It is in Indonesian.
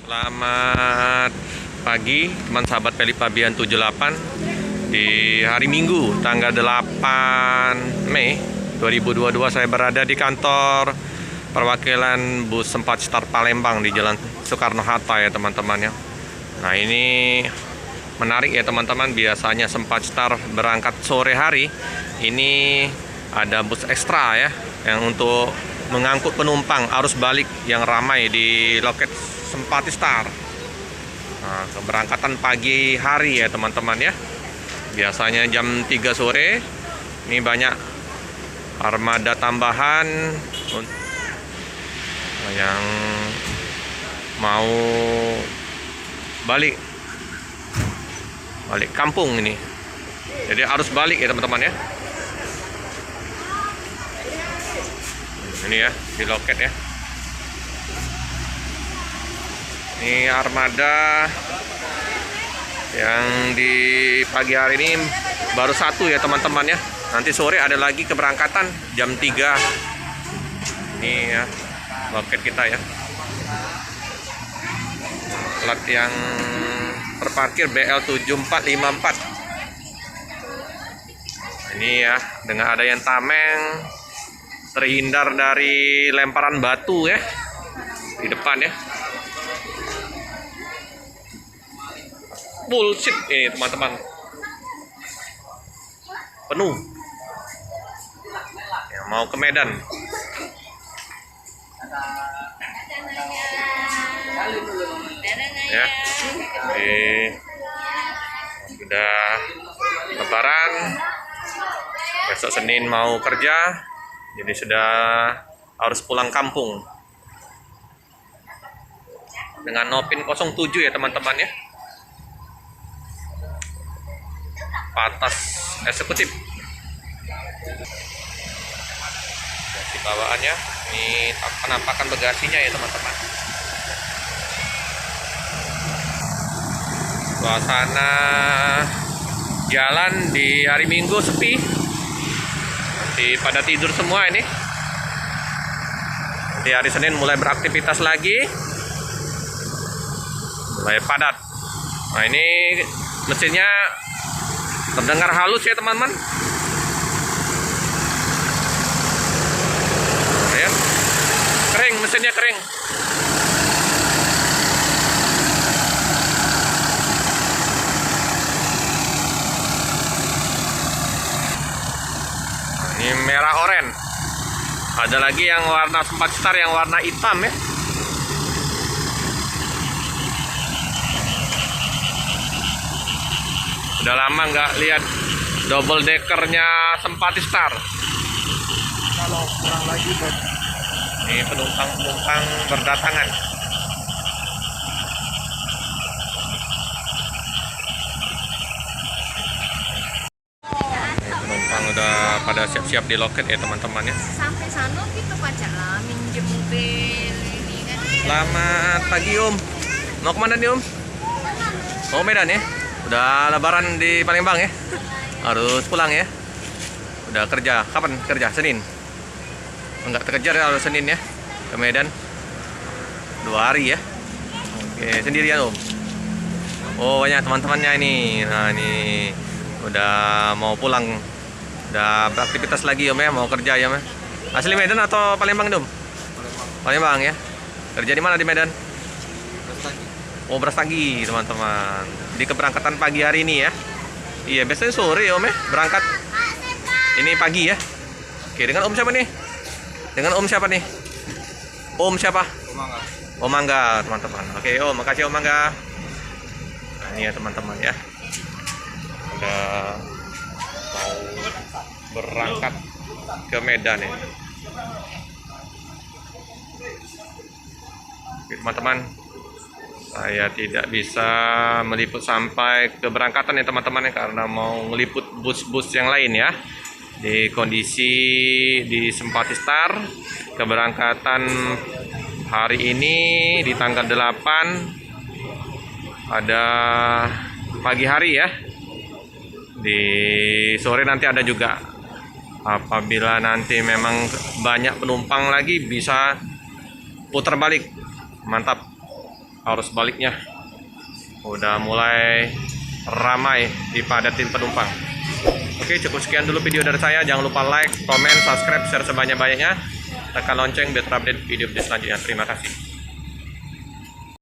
Selamat pagi teman sahabat Peli Pabian 78 di hari Minggu tanggal 8 Mei 2022. Saya berada di kantor perwakilan bus Sempat Star Palembang di Jalan Soekarno-Hatta ya teman-teman ya. Nah ini menarik ya teman-teman, biasanya Sempat Star berangkat sore hari, ini ada bus ekstra ya yang untuk mengangkut penumpang arus balik yang ramai di loket Sempat Star. Nah, keberangkatan pagi hari ya teman-teman ya. Biasanya jam 3 sore. Ini banyak armada tambahan yang mau balik kampung ini. Jadi arus balik ya teman-teman ya. Ini ya di loket ya. Ini armada yang di pagi hari ini baru satu ya teman-teman ya. Nanti sore ada lagi keberangkatan jam 3. Ini ya loket kita ya. Plat yang terparkir BL7454. Ini ya, dengan ada yang tameng, terhindar dari lemparan batu ya di depan ya. Bullshit ini teman-teman, penuh ya, mau ke Medan ya. Sudah lebaran, besok Senin mau kerja, jadi sudah harus pulang kampung dengan Nopin 07 ya teman-teman ya. Patas eksekutif di bawaannya. Ini penampakan bagasinya ya teman-teman. Suasana jalan di hari Minggu sepi, nanti pada tidur semua ini. Di hari Senin mulai beraktivitas lagi, mulai padat. Nah ini mesinnya terdengar halus ya teman-teman. Ya. Kering, mesinnya kering. Ini merah oren. Ada lagi yang warna Sempat Star yang warna hitam ya. Udah lama nggak lihat double deckernya Sempat Star. Kalau kurang lagi ini penumpang berdatangan. Penumpang udah pada siap-siap di loket ya teman-teman ya. Sampai sana kita pacaran minjem mobil ini kan. Selamat pagi Om. Mau kemana nih Om? Mau Medan ya? Udah lebaran di Palembang ya? Harus pulang ya? Udah kerja, kapan kerja? Senin? Enggak terkejar ya, harus Senin ya? Ke Medan 2 hari ya? Oke, sendirian Om? Oh banyak teman-temannya ini. Nah ini udah mau pulang, udah beraktivitas lagi Om ya? Mau kerja ya Om? Asli Medan atau Palembang Om? Palembang ya? Kerja di mana di Medan? Oh Brastagi teman-teman. Di keberangkatan pagi hari ini ya. Iya biasanya sore Om ya berangkat. Ini pagi ya. Oke, dengan Om siapa nih? Dengan Om siapa nih? Om siapa? Om Mangga teman-teman. Oke Om, makasih Om Mangga. Nah ini ya teman-teman ya. Udah mau berangkat ke Medan ya. Oke teman-teman, saya tidak bisa meliput sampai keberangkatan ya teman-teman ya, karena mau meliput bus-bus yang lain ya. Di kondisi di Sempat Star keberangkatan hari ini di tanggal 8 ada pagi hari ya. Di sore nanti ada juga. Apabila nanti memang banyak penumpang lagi bisa putar balik. Mantap. arus baliknya udah mulai ramai dipadatin penumpang. Oke, cukup sekian dulu video dari saya. Jangan lupa like, komen, subscribe, share sebanyak-banyaknya. Tekan lonceng biar terupdate video selanjutnya. Terima kasih.